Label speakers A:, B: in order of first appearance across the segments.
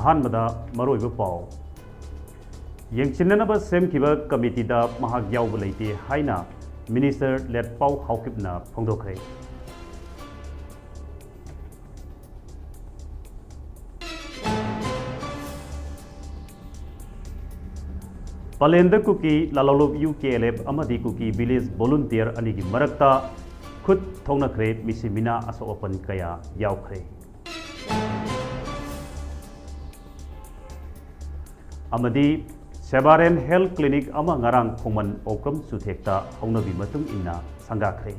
A: अहानबदा मरोइबा पाव यंगचिननबा सेमखिबा कमिटीदा महाक यावबा लेते हाइना मिनिस्टर लेट पाव हाउकिबना फोंदोखरे पलेंदर कुकी लालौलुब UKLF अमदी कुकी विलेज वॉलंटियर अनिगी मरक्ता खुद थोंनखरे मिसिमिना असोअपन कया यावखरे अमदी सेबारेन हेल्थ क्लिनिक अमा ngarang खोमन ओक्रम सुथेक्ता हौनबी मतुंग इन्ना संगाखरे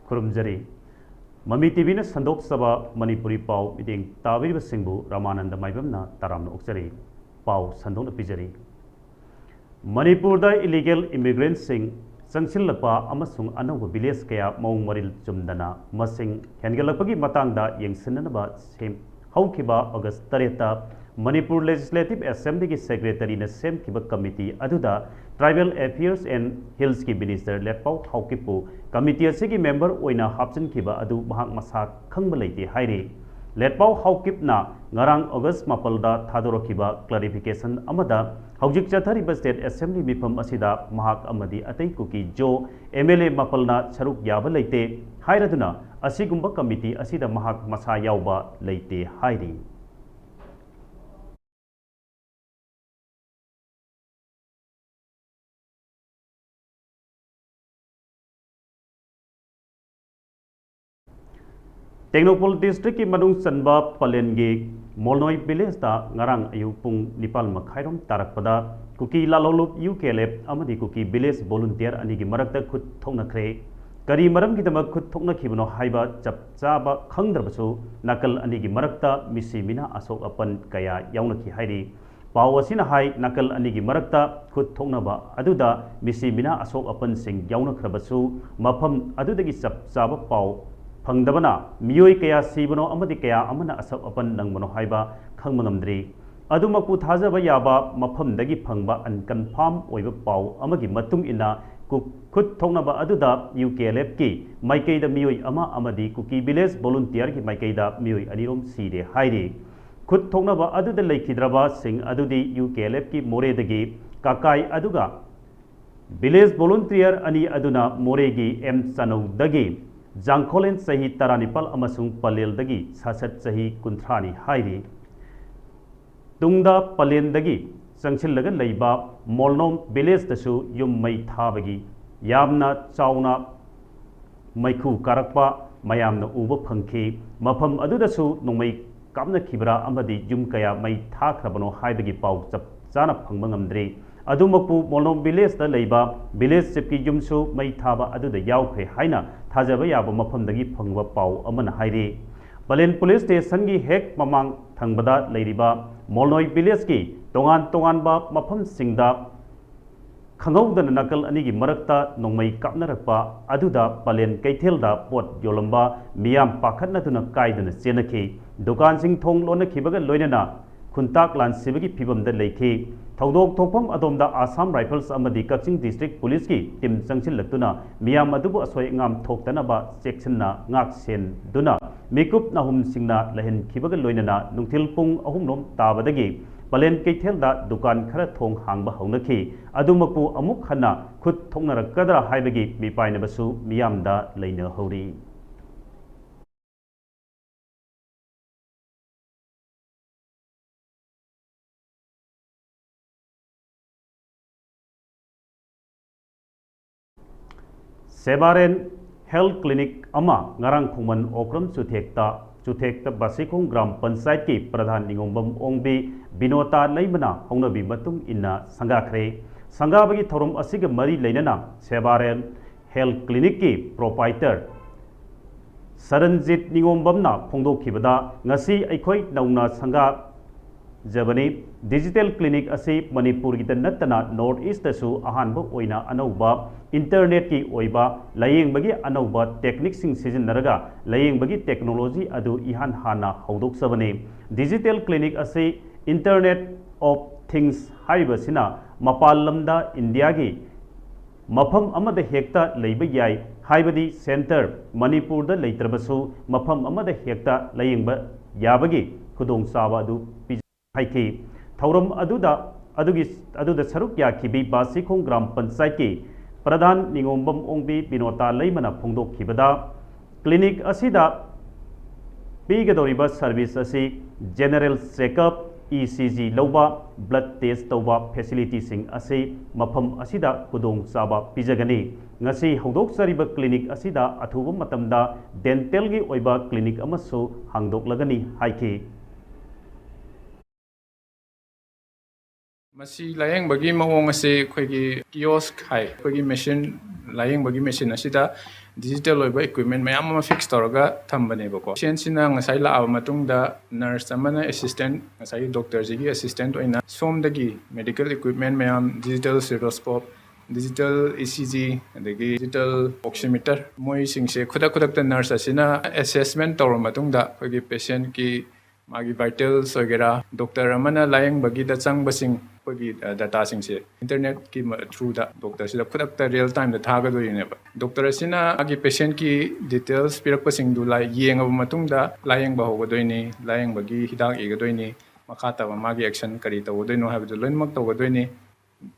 A: खुरुमजरी ममी टीवी ने संदोक सभा मणिपुरी पाव मिटिंग ताबीब सिंबु रामानंद माइबमना तारामन उक्सरी पाव संदोक पिजरी मणिपुर दा इलीगल इमिग्रेंट सिंग संगसिलपा अमसुंग अनौब विलेज कया मौंग मरिल चुमदना मसिंग हेनगलपगी मतंगदा यंगसिननबा सेम हौखिबा अगस्त 3 मणिपुर लेजिस्लेटिव असेंबली की सेक्रेटरी ने सेमखिबा कमिटी अदुदा ट्राइबल अफेयर्स एंड हिल्स की मिनिस्टर लेटपाउ हाउकिपु कमिटी असिगी मेंबर ओइना हापचनखिबा अदु महाक मसा खंगबा लेते हाइरे लेटपाउ हाउकिपना ngarang अगस्त 4 दा थादोरखिबा क्लैरिफिकेशन अमदा हौजिक चथरिबा स्टेट असेंबली मिफम असिदा महाक अमदी अतै कुकी जो MLA मपलना सरुक याबा लेते हाइरदुना असिगुम्बा कमिटी असिदा महाक मसा यावबा लेते हाइरी टेक्नोपोल डिस्ट्रिक्ट की मनुंग चनबा पलेनगी मोलनोई विलेज दा ngarang ayu pung nipal makhairom tarakpada Kuki लालौलुब UKLF अमदी कुकी विलेज वॉलंटियर अनिगी मरक्ता खुद थोंनखरे करी मरम गिदमक खुद थोंनखिबनो हाइबा चपचाबा खंगद्रबसु नकल अनिगी मरक्ता मिसिमिना असोक अपन कया याउनखि हाइरी पाव असिना हाई नकल अनिगी मरक्ता खुद थोंनबा अदुदा मिसिमिना असोक अपन सिंग याउनखरबसु मफम अदुदगी चपचाबा पाव फंगदबना मियोई कया सीबनो अमदी कया अमना असब अपन नंगमनो हाइबा खंगमंगमद्री अदुमकु थाजबा याबा मफमदगी फंगबा अनकन्फर्म ओइबा पाव अमगी मतुंग इना खुद थोंनबा अदुदा UKLF की माइकेदा मियोई अमा अमदी कुकी विलेज वॉलंटियर की माइकेदा मियोई अनिरोम सीरे हाइरे खुद थोंनबा अदुदा लेखिद्रबा सिंग अदुदी UKLF की मोरेदगी काकाई अदुगा विलेज वॉलंटियर अनि अदुना मोरेगी M चनौदगी जांखोलेन सही तरानिपल अमसुंग पलेलदगी सासत सही कुंथ्रानी हाइरी तुंगदा पलेनदगी संगसिलगा लैबा मोलनोम विलेज दसु युम मै थाबगी यामना चाउना मैखु कारकपा मयामना उबा फंखी मफम अदुदसु नोंमै कामनखिबरा अमदी युम कया मै थाख्रबनो हाइबगी पाव चप चाना फंगबा ngamdri अदुमकु मोलनोम विलेज दा लैबा विलेज चिपकी युमसु मै थाबा अदुदा यावखै हाइना थाजबा याबा मफमदगी फंगबा पाव अमन हाइरे पलेन पुलिस स्टेशन की हेक ममांग थंगबदा लैरिबा मोलनोई विलेज की तोंगान तोंगानबा मफम सिंगदा खंगौदन नकल अनिगी मरक्ता नोंमै कापनरकपा अदुदा पलेन कैथेलदा पोट योलंबा मियाम पाखतनदुना कायदुना चेनखि दुकान सिंग थोंग लोनखिबगा लोइनना खुंताक लानसिबगी फिबमदा लेखि थौदोक थोकफम अदोमदा आसाम राइफल्स अमदी कक्चिंग डिस्ट्रिक्ट पुलिस की टीम संगसिलक्तुना मियाम अदुबु असोय ngam थोक्तनबा चेक्सनना ngak sen दुना मिकुप नहुम सिंगना लहन खिबगा लोइनना नुंथिल पुंग अहुमलोम ताबदगी पलेन कैथेलदा दुकान खरा थोंग हांगबा हौनखि अदुमकु अमुक हन्ना खुद थोंगनरकदरा हाइबगी मिपाइनबसु मियामदा लैना हौरी सेबारेन हेल्थ क्लिनिक अमा ngarang खुमन ओक्रम चुथेक्ता बासिखोंग ग्राम पंचायत की प्रधान निगोंबम ओंबी बिनोता लैमना हौनबी मतुंग इन्ना संगाखरे संगाबगी थौरम असिग मरी लैनना सेबारेन हेल्थ क्लिनिक की प्रोपाइटर सरनजीत निगोंबमना फोंदोखिबदा ngasi अखोय नौना संगा जबनी डिजिटल क्लिनिक असी मणिपुर की नत्तना नॉर्थ ईस्ट दसु अहानबो ओइना अनौबा इंटरनेट की ओइबा लायेंबगी अनौबा टेक्निक सिंग सिजनरगा लायेंबगी टेक्नोलॉजी अदु इहान हाना हौदोक सबने डिजिटल क्लिनिक असी internet of things haibasina mapal lamda India gi mafam amada hekta leiba yai haibadi center Manipur da leitrabasu mafam amada hekta layingba yabagi khudong sawa adu haiki thauram aduda saruk yakibi Basikhong Gram Panchayat ki Pradhan Ningombam Ongbi Binota Leimana Phongdok Khibada clinic asida pigadoriba service asi general checkup ECG lauba blood test tauba facility sing asi mafam asida khudong saba pijagani ngasi hongdok sariba clinic asida athuba matamda dental gi oiba clinic amasu hangdok lagani haiki
B: Masi layang bagi mawong ase khoigi kiosk hai khoigi machine layang bagi machine asida digital oiba equipment mayam ma fix toraga thambane bako patient sina ngasai la aba matungda nurse amana assistant ngasai doctor ji gi assistant oina som dagi medical equipment mayam digital stethoscope digital ECG adagi digital oximeter moi singse khudak ta nurse asina assessment tor matungda khoigi patient ki magi vitals वगैरह doctor अमना lying बगी the चंग busing पगी data सिंग से internet की through दा doctor सिदा खुदक ता real time दा थागा दो यने बा डॉक्टर सिना आगी पेशेंट की डिटेल्स पिरक बसिंग दु लाई येंग अब मतुंग दा लायंग बा होगो दोइनी लायंग बगी हिदाक एगो दोइनी मखा ता मागी एक्शन करी तो दोइनो हाब दो लोइन मक तो दोइनी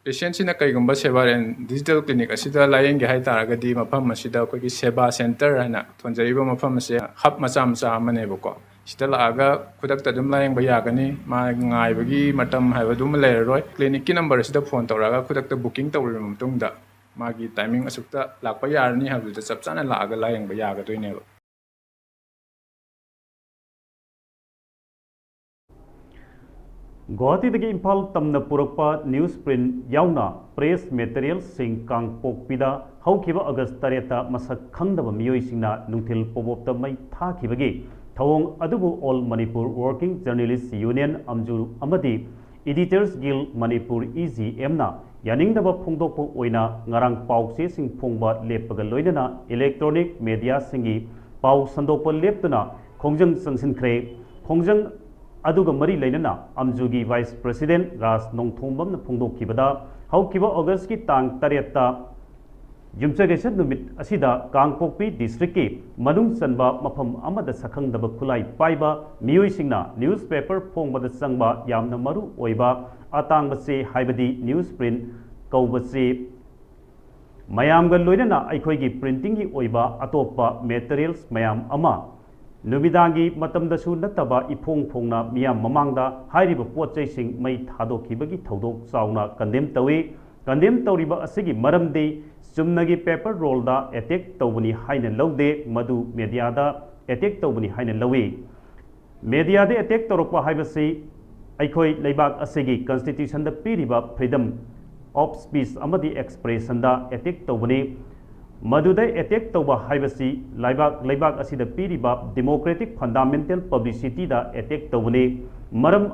B: पेशेंट सिना कईगुंबा सेवा एंड डिजिटल क्लिनिक असिदा लायंग गे हाय तारगदी मफम असिदा कोगी सेवा सेंटर हैना थोंजरिबा मफम से हब मचा मचा अमने बको sida laaga khudak ta dum layang ba yagani ma ngai bagi matam haiba dum leroi clinic ki number sida phone tawraga khudak ta booking tawri mamtung da magi timing asukta lakpa yarni habu da chapchana laaga layang ba yaga toine ba
A: Guwahati dagi Imphal tamna purakpa newsprint yauna press material sing kang pokpida haukiba August 3 masak khangdaba miyoi singna nungthil pobopta mai thakibagi Thawong adubu All Manipur Working Journalists Union Amju Amadi Editors Guild Manipur EGM na yaningdaba phongdokpo oina ngarang pause sing phongba leppaga loinana electronic media singi pau sandokpa leptuna khongjang sangsinkhre khongjang aduga mari leinana Amjugi Vice President Ras Nongthombam na phongdokkibada haukiba August ki tang 3 ta Yumchagesa numit asida Kangpokpi district ki manung sanba mafam amada sakhangdaba khulai paiba miyoi singna newspaper phongbada sangba yamna maru oiba atangbase haibadi newsprint kaubase mayamga loinana aikhoigi printing gi oiba atopa materials mayam ama numidangi matamdasu nataba iphong phongna miyam mamangda hairiba potchai sing mai thadokhibagi thodok chauna condemn tawi condemn tawriba asigi maramde Sumnagi paper roll da attack tawbani haina lawde madu media da attack tawbani haina lawi media da attack tawrokpa haibasi aikoi leibak asigi constitution da piriba freedom of speech amadi expression da attack tawbani madu da attack tawba haibasi leibak asida piriba democratic fundamental publicity da attack tawbani maram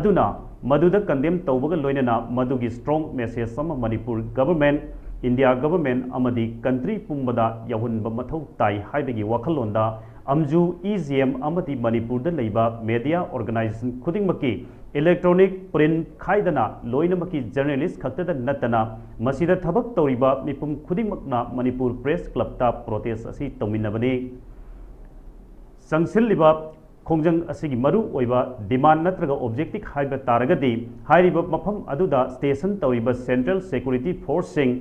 A: aduna madu da condemn tawbaga loinana madu gi strong message sama Manipur government India government amadi country pumbada yahunba mathau tai haibagi wakhalonda Amju EGM amadi Manipur da leiba media organization khudingmaki electronic print khaidana loinamaki journalist khaktada natana masida thabak tawriba mipum khudingmakna Manipur Press Club ta protest asi tawminabani sangsilliba khongjang asigi maru oiba demand natraga objective haiba taragadi hairiba mafam aduda station tawriba Central Security Force sing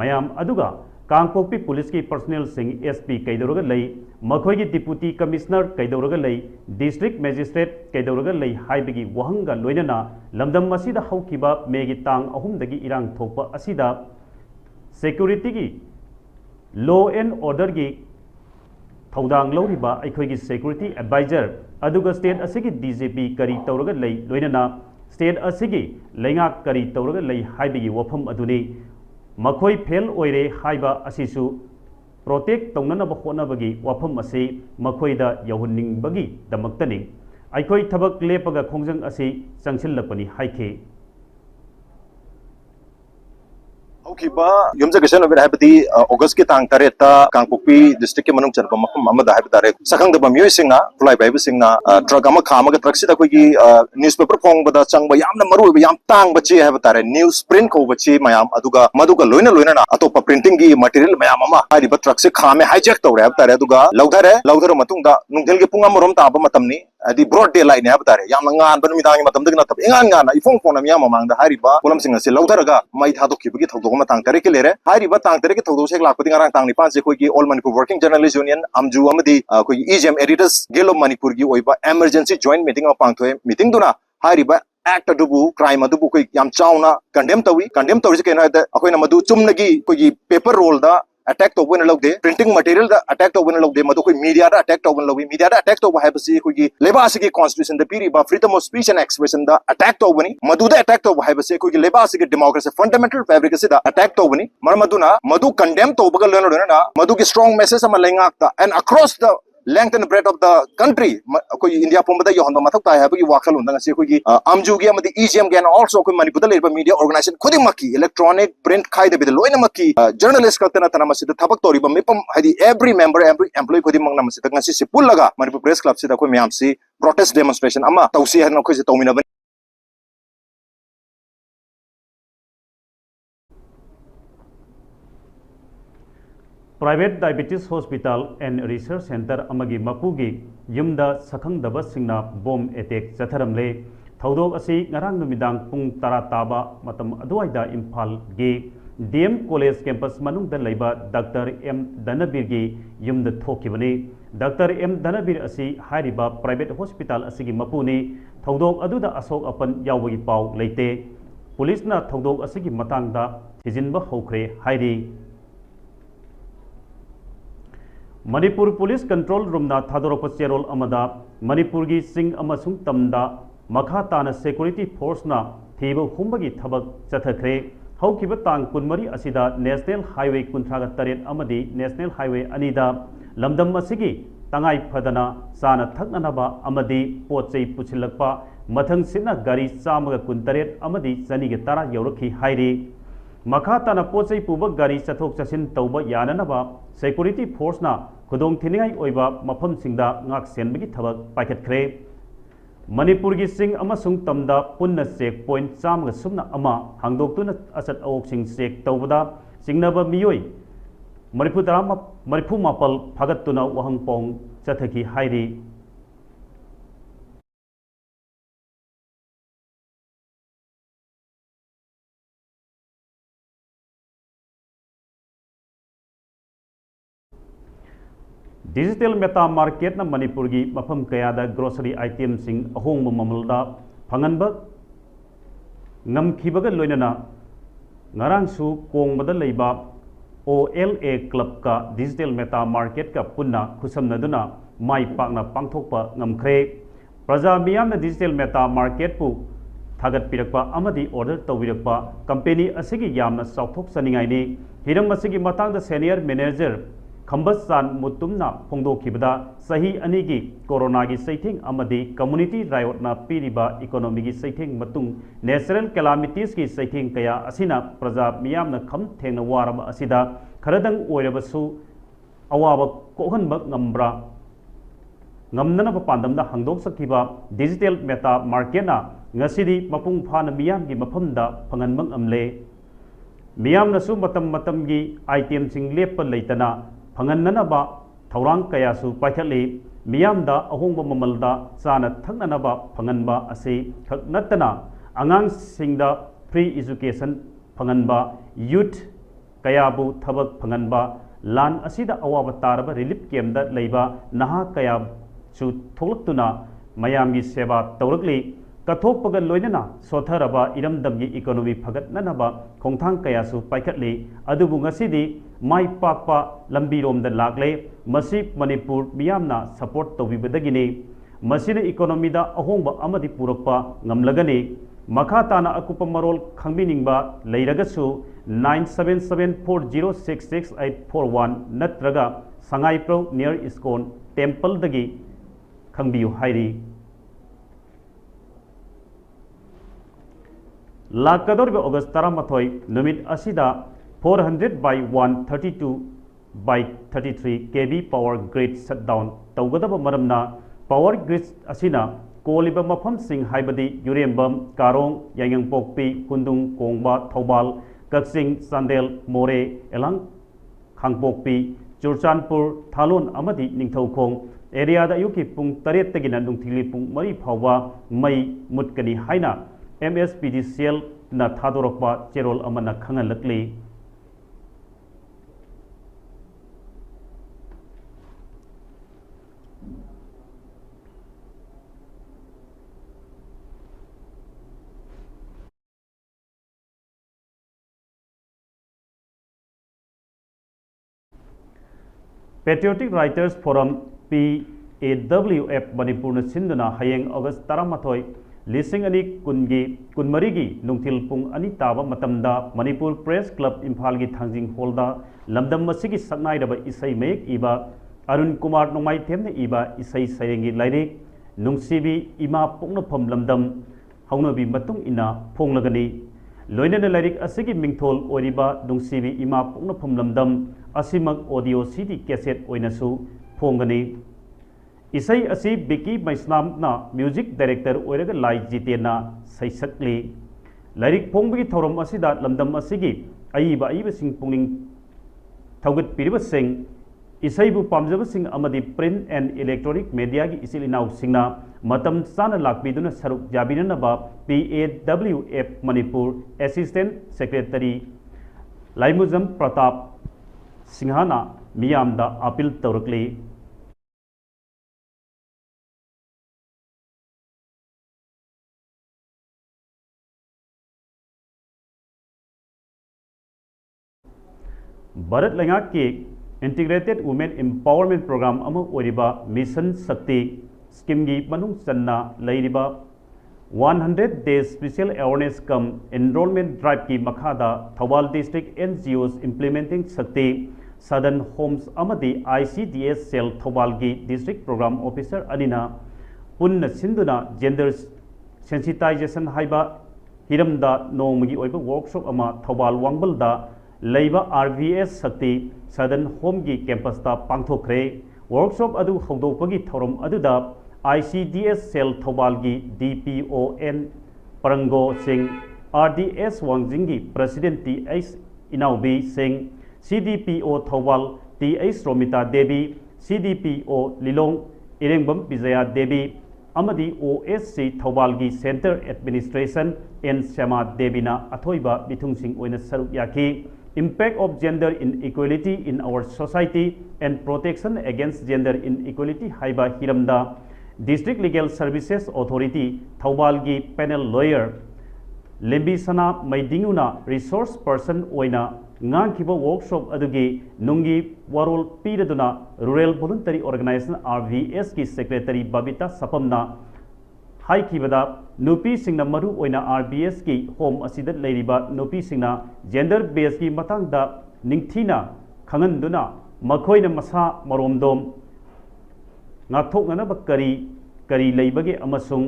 A: mayam aduga Kangpokpi police ki personnel sing SP kaidoroga lei makhoi gi deputy commissioner kaidoroga lei district magistrate kaidoroga lei haibagi wahanga loinana lamdam masida haukiba megi tang ahum dagi irang thokpa asida security gi law and order gi thaudang loriba aikoi gi security advisor aduga state asigi DGP kari tawraga lei loinana state asigi lengak kari tawraga lei haibagi wafam aduni makhoi fail oire haiba asisu protect taunanaba honabagi wafam ase makhoida yahunningbagi damaktani aikoi thabak lepaga khongjang ase changsilapani haike
C: ꯍꯧꯈꯤꯕ ꯌꯨꯝꯖꯀꯩꯁ ꯍꯥꯏꯕꯗꯤ ꯑꯣꯒꯁꯀꯤ ꯇꯥꯡ 8ꯇ ꯀꯥꯡꯄꯣꯛꯄꯤ ꯗꯤꯁꯇ꯭ꯔꯤꯛꯀꯤ ꯃꯅꯨꯡ ꯆꯟꯕ ꯃꯐꯝ ꯑꯃꯗ ꯍꯥꯏꯕ ꯇꯥꯔꯦ ꯁꯛꯈꯪꯗꯕ ꯃꯤꯑꯣꯏꯁꯤꯡꯅ ꯈꯨꯠꯂꯥꯏ ꯄꯥꯏꯕꯁꯤꯡꯅ ꯇ꯭ꯔꯛ ꯑꯃ ꯈꯥꯝꯃꯒ ꯇ꯭ꯔꯛꯁꯤꯗ ꯑꯩꯈꯣꯏꯒꯤ ꯅ꯭ꯌꯨꯁꯄꯦꯄꯔ ꯐꯣꯡꯕꯗ ꯆꯪꯕ ꯌꯥꯝꯅ ꯃꯔꯨꯑꯣꯏꯕ ꯌꯥꯝ ꯇꯥꯡꯕ ꯆꯦ ꯍꯥꯏꯕ ꯇꯥꯔꯦ ꯅ꯭ꯌꯨꯁ ꯄ꯭ꯔꯤꯟꯠ ꯀꯧꯕ ꯆꯦ ꯃꯌꯥꯝ ꯑꯗꯨꯒ ꯃꯗꯨꯒ ꯂꯣꯏꯅꯅ ꯑꯇꯣꯞꯄ ꯄ꯭ꯔꯤꯟꯇꯤꯡꯒꯤ ꯃꯇꯤꯔꯤꯌꯦꯜ ꯃꯌꯥꯝ ꯑꯃ ꯍꯥꯏꯔꯤꯕ ꯇ꯭ꯔꯛꯁꯦ ꯈꯥꯝꯃꯦ ꯍꯥꯏꯖꯦꯛ ꯇꯧꯔꯦ ꯍꯥꯏꯕ ꯇꯥꯔꯦ ꯑꯗꯨꯒ ꯂꯧꯊꯔ ꯃꯇꯨꯡꯗ ꯅꯨꯡꯊꯤꯜꯒꯤ ꯄꯨꯡ 1 ꯇꯥꯕ ꯃꯇꯝꯅꯤ ꯍꯥꯏꯗꯤ ꯕ꯭ꯔꯣꯗ ꯗꯦ ꯂꯥꯏꯠꯅꯤ ꯍꯥꯏꯕ ꯇꯥꯔꯦ ꯌꯥꯝꯅ ꯉꯥꯟꯕ ꯅꯨꯃꯤꯗꯥꯡꯒꯤ ꯃꯇꯝꯗꯒꯤ ꯅꯠꯇꯕ ꯏꯉꯥꯟ ꯉꯥꯟꯅ ꯏꯐꯣꯡ ꯐꯣꯡꯅ ꯃꯤꯌꯥꯝ ꯃꯃꯥꯡꯗ ꯍꯥꯏꯔꯤꯕ ꯄꯣꯠꯂꯝꯁꯤꯡ ꯑꯁꯤ ꯂꯧꯊꯔꯒ ꯃꯩ ꯊꯥꯗꯣꯛꯈꯤꯕꯒꯤ ꯊꯧꯗꯣꯛ ꯑꯃ ꯇꯥꯡ 8ꯀꯤ ꯂꯩꯔꯦ ꯍꯥꯏꯔꯤꯕ ꯇꯥꯡ 8ꯀꯤ ꯊꯧꯗꯣꯛꯁꯦ ꯍꯦꯛ ꯂꯥꯛꯄꯗꯤ ꯉꯔꯥꯡ ꯇꯥꯡ 9ꯁꯦ ꯑꯩꯈꯣꯏꯒꯤ all Manipur working journalists union ꯑꯝꯖꯨ ꯑꯃꯗꯤ ꯑꯩꯈꯣꯏꯒꯤ ꯏꯖꯦꯝ एडिटर्स गिल्ड ऑफ मणिपुर की एमरजेंसी जॉइंट मीटिंग पांथोए मीटिंग दुना हारिबा एक्ट अदुबु क्राइम अदुबु कोई याम चाउना कंडेम तौरी केनो है अखोइना मदु चुमनगी कोई पेपर रोल दा अटैक तौबन लौदे प्रिंटिंग मटेरियल दा अटैक तौबन लौदे मदु कोई मीडिया दा अटैक तौबन लौबी मीडिया दा अटैक तौबा हाइबसी कोई लेबासी की कॉन्स्टिट्यूशन दा पीरिबा freedom of speech and expression दा अटैक तौबनी मदु दा अटैक तौबा हाइबसी कोई लेबासी की डेमोक्रेसी फंडामेंटल फैब्रिक से दा अटैक तौबनी मरमदुना मदु कंडेम तौबगा लोना मदु की स्ट्रांग मैसेज अमा लेंगाक्ता and across the length and breadth of the country koi india pumbada yohonba mathak tai habi wakhal undang se koi amju gi amadi egm gan also koi manipur da leba media organization khudi makki electronic print khai de loina makki journalist kaltana tana masida thabak tori ba mepam hadi every member every employee khudi mang namasida ngasi se pullaga manipur press club sida koi myam si protest demonstration ama tawsi han khoi se tawmina
A: private diabetes hospital and research centre अमगी मपुगी युमदा सखंगदबा सिंगना bomb attack चथरमले थौदोक असि ngarang numidang pung 10 ताबा मतम अदुवाइदा इम्फाल गे डीएम कॉलेज कैंपस मनुंग द लैबा डॉक्टर एम धनबीर गी युमद थोकिबनी डॉक्टर एम धनबीर असि हारिबा प्राइवेट हॉस्पिटल असि मपुनी थौदोक अदुदा अशोक अपन यावगी पाव लेते पुलिसना थौदोक असि मतंगदा थिजिनबा हौख्रे हाइरी मणिपुर पुलिस कंट्रोल रूम थादोरप चेरोल अमदा मणिपुर की सिंग अमसुंग तमदा मखा ताना सिक्योरिटी फोर्स ना थीब हुंबगी थबक चथखरे हौकिब तांग 12 असिदा नेशनल हाईवे 38 अमदी नेशनल हाईवे अनिदा लमदम असिगी तंगाई फदना साना थकननबा अमदी पोचै पुछिलकपा मथंग सिना गाड़ी चामग 23 अमदी चनीगे 10 यौरखी हाइरी मखा ताना पोचै पुब गाड़ी चथोक चसिन तौब याननबा सिक्योरिटी फोर्स ना खुदोंग थिनिंगाई ओइबा मफम सिंगदा ngak senbagi thabak paikhatkhre Manipur की सिंग अमसुंग तमदा पुन्ना चेक पॉइंट चामग सुमना अमा हांगदोक्तुना असत अवोक सिंग चेक तौबदा सिंगनबा मियोय मरिफु मापल फागतुना वहंगपोंग चथकी हाइरी डिजिटल मेटा मार्केट ना मणिपुर की मफम कयादा ग्रोसरी आइटम सिंग अहोंग ममलदा फंगनब ngमखिबग लोइनना ngarangsu कोंगबद लेबा OLA क्लब का डिजिटल मेटा मार्केट का पुन्ना खुसमनदुना माई पाकना पांगथोकपा ngमखरे प्रजा मियामना डिजिटल मेटा मार्केट पु थागत पिरकपा अमदी ऑर्डर तौबिरकपा कंपनी असिगी यामना साउथोक सनिंगाइनी हिरम असिगी मतांगदा सीनियर मैनेजर खंबसान मुतुमना फोंदोखिबदा सही अनिगी कोरोना की सैथिंग अमदी कम्युनिटी रायोटना पीरिबा इकोनॉमी की सैथिंग मतुंग नेचुरल कैलामिटीज की सैथिंग कया असिना प्रजा मियामना खम थेंगना वारब असिदा खरदंग ओइरबसु अवाब कोहनबक ngambra ngamnana pandamda hangdok sakhiba digital meta market na ngasidi mapung phana miyam gi mafamda phanganbang amle miyam na su matam gi item sing lepa leitana फंगननबा थौरांग कयासु पाइखली मियामदा अहोंग ममलदा चाना थकननबा फंगनबा असे खक नत्तना आंगांग सिंगदा free education फंगनबा youth कयाबु थबक फंगनबा लान असिदा अवाब तारबा relief कैम्पदा लेबा नहा कयासु थोलक्तुना मयामगी सेवा तौरकली कथोपग लोइनना सोथरबा इरमदमगी इकोनॉमी फगतननबा खोंथांग कयासु पाइखली अदुबु ngasidi माई पाकपा लंबीरोमदा लागले मसी Manipur मियामना support तौबिबदगिनी मसीना इकोनॉमीदा अहोंबा अमदी पुरकपा ngमलगनी मखा ताना अकुप मरोल खंगबिनिंगबा लेरगसु 9774066841 नत्रगा संगाइप्रो नियर इस्कोन टेम्पल दगी खंगबियु हाइरी लाकदोरबे अगस्त 13 नुमित असिदा 400 by 132 by 33 kV power grid shutdown tawgadaba maramna power grid asina koliba mafam sing haibadi Yurembam Karong Yangyangpokpi Kundung Kongba Thobal Kaksing Sandel More Elang Khangpokpi Churchanpur Thalon amadi Ningthaukhong area da yuki pung taret tagina nungthili pung mari phawa mai mutkani haina MSPDCL na thadorokpa cherol amana khangalakli Patriotic Writers Forum PAWF Manipurna Sinduna Hayeng August Taramathoy Lising Ani Kunmarigi Nungthil Pung Ani Taba Matamda Manipur Press Club Imphalgi Thangjing Holda Lamdam Masigi Saknai Daba Isai Mayek Iba Arun Kumar Nomai Temne Iba Isai Sayengi Lairik Nungsibi Ima Pungnapam Lamdam Haunabi Matung Ina Ponglagani Loinana Lairik Asigi Mingthol Oriba Nungsibi Ima Pungnapam Lamdam Asimak audio CD cassette oinasu phongani isai asi Biki Maisnam na music director oiraga lai jitena saisakli lairik phongbagi thorom asida lamdam asigi aiba sing pungning thaugat piriba sing isai bu pamjaba sing amadi print and electronic media gi isilinau singna matam sana lakbiduna saruk jabinana ba PAWF Manipur Assistant Secretary Laimuzam Pratap Singhana Miyamda appeal tawrakli Bharat Lengak ki Integrated Women Empowerment Program ama oriba Mission Shakti scheme gi manung channa leiriba 100 days special awareness come enrollment drive ki makhada Thawal district NGOs implementing Shakti Southern Homes amadi ICDS cell Thawal gi district program officer anina punna sinduna gender sensitization haiba hiramda nongmagi oiba workshop ama Thawal Wangbal da leiba RVS Shakti Southern Home gi campus ta pangthokre workshop adu hawdopagi thorom aduda ICDS cell Thobalgi DPON Parango Singh RDS Wangjingi President TH Inaubi Singh CDPO Thobal TH Romita Devi CDPO Lilong Irengbam Vijaya Devi Amadi OSC Thobalgi Center Administration and Shama Devina Athoiba Bithung Singh Oina Saruk Yaki Impact of Gender Inequality in Our Society and Protection Against Gender Inequality Haiba Hiramda District Legal Services Authority Thaubalgi panel lawyer Lembi Sana Maidinguna resource person oina ngangkiba workshop adugi nungi warol piraduna Rural Voluntary Organization RVS ki secretary Babita Sapamna haikibada nupi singna maru oina RBS ki home asida leiriba nupi singna gender based ki matangda ningthina khanganduna makhoina masa maromdom ngathoknanaba kari leibage amasung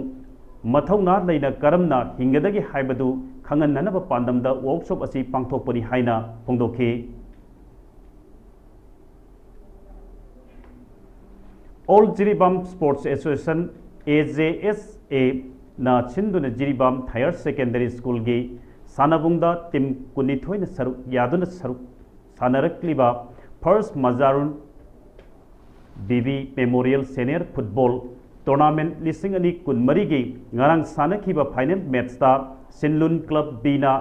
A: mathawna leina karamna hingadagi haibadu khangannanaba pandamda workshop asi pangthokpani haina phongdokhi All Jiribam Sports Association AJSA na chinduna Jiribam Higher Secondary School gi sanabungda tim kunithoina saruk yaduna saruk sanarakliba First Mazarun BB Memorial Senior Football Tournament listing ani kunmarigi ngarang sanakiba final match ta Sinlun Club Bina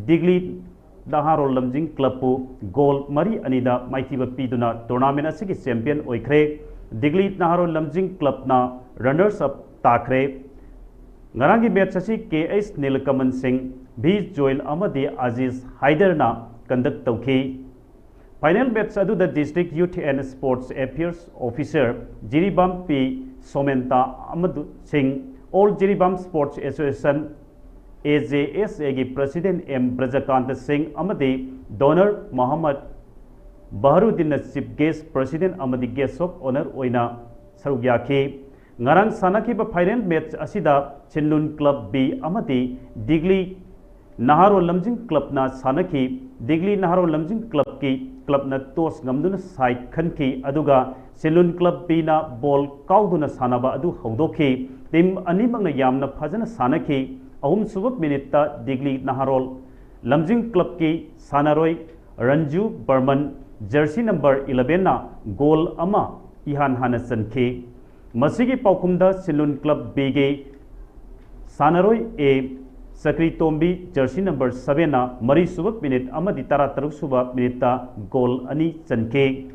A: Digli Daharo Lamjing Club pu goal mari anida maikiba piduna tournament asigi champion oikhre Digli Daharo Lamjing Club na runners up takre ngarangi match asi KS Nilkaman Singh B Joel amadi Aziz Haider na conduct tawki Final match adu the District Youth and Sports Affairs Officer Jiribam P. Somenta Amadu Singh, All Jiribam Sports Association AJSA gi President M. Brajakant Singh Amadi Donor Muhammad Baharuddin Chief Guest President Amadi Guest of Honor Oina Sarugyaki Ngarang Sanaki ba final match asida Chinlun Club B Amadi Digli Naharol Lamjing Club na Sanaki, Digli Naharol Lamjing Club ki Club na Tos Gamduna Side Kanki, Aduga, Silun Club Bina Ball Kauduna Sanaba Adu Haudoki, Tim Animang Yamna Pazana Sanaki, Ahum Subab Minita, Digli Naharol Lamjing Club ki Sanaroi, Ranju Burman, Jersey number 11 na Goal Ama, Ihan Hanasan Ki, Masigi Paukumda Silun Club Bege, Sanaroi A. Sakri Tombi, Jersey number 7 na Mari Subab Minute Amadi Tara Taruk Subab Minita Goal Ani Chanke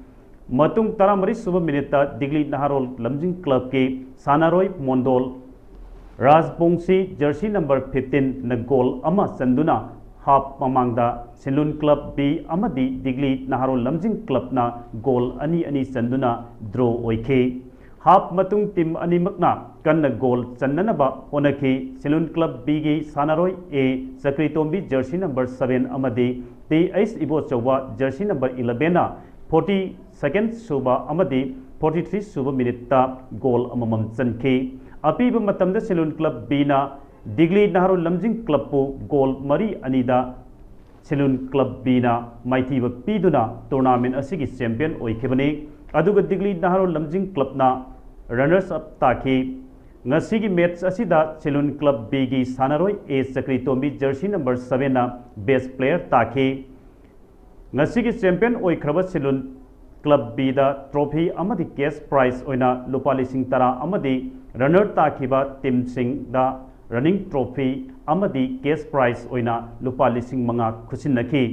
A: Matung Tara Mari Subab Minita Digli Naharol Lamjing Club ke Sanaroi Mondol Raj Bongsi Jersey number 15 na Goal Ama Sanduna Half Mamangda Silun Club B Amadi Digli Naharol Lamjing Club na Goal Ani Sanduna Draw Oike Half Matung Tim Animakna Kanna Goal Chananaba Onaki Silun Club Bigi Sanaroi A Sakri Tombi Jersey number 7 Amadi T.H. Ibo Chawa Jersey number 11 42nd Suba Amadi 43 Suba Minita Goal Amamam Chanke Apiba Matamda Silun Club Bina Digli Naharol Lamjing Club Po Goal Mari Anida Silun Club Bina Maitiba Piduna Tournament Asigi Champion Oikebani Aduga Digli Naharol Lamjing Club na Runners up Taki Ngasigi match asida Silun Club Bigi Sanaroi A Sakri Tombi Jersey number 7 na best player Taki Ngasigi champion Oikraba Silun Club B da trophy amadi cash prize oina lupa lising tara amadi runner Takiba team sing da running trophy amadi cash prize oina lupa lising manga khusinaki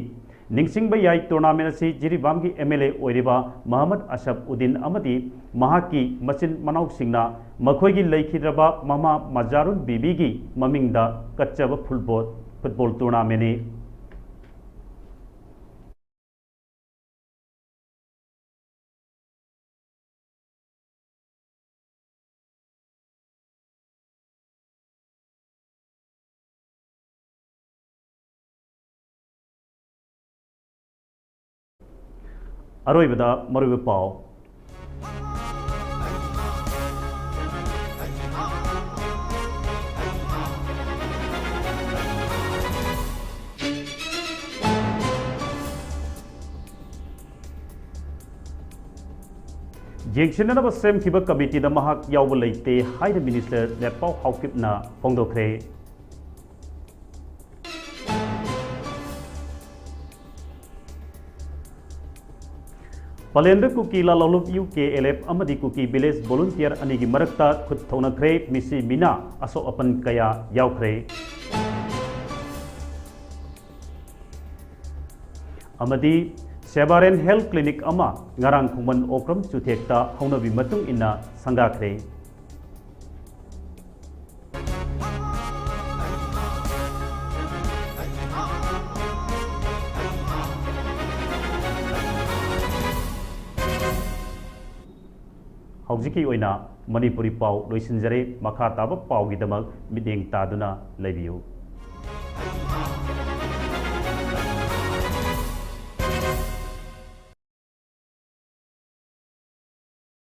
A: Ningsing Bayai tournament si Jiribam ki MLA Oiriba Muhammad Ashab Uddin Amadi Mahaki Machin Manau Singna Makoigi Laikhidraba Mama Majarun Bibigi Mamingda Kachaba football tournament Aroibada Marubi Pau Jengsinanaba Sem Kiba Committee da Mahak Yauba Leite Haida Minister Lepau Haukipna Pongdokre Palendra Kuki Lalolup UKLF Amadi Kuki Village Volunteer Anigi Marakta Khut Thonakre Misi Mina Aso Apan Kaya Yaukre Amadi Sebaren Health Clinic Ama Ngarang Kuman Okram Chuthekta Haunabi Matung Inna Sangakre Haujiki oina Manipuri Pau Loisinjare Makha Taba Pau Gidamak Mideng Taduna Lebiu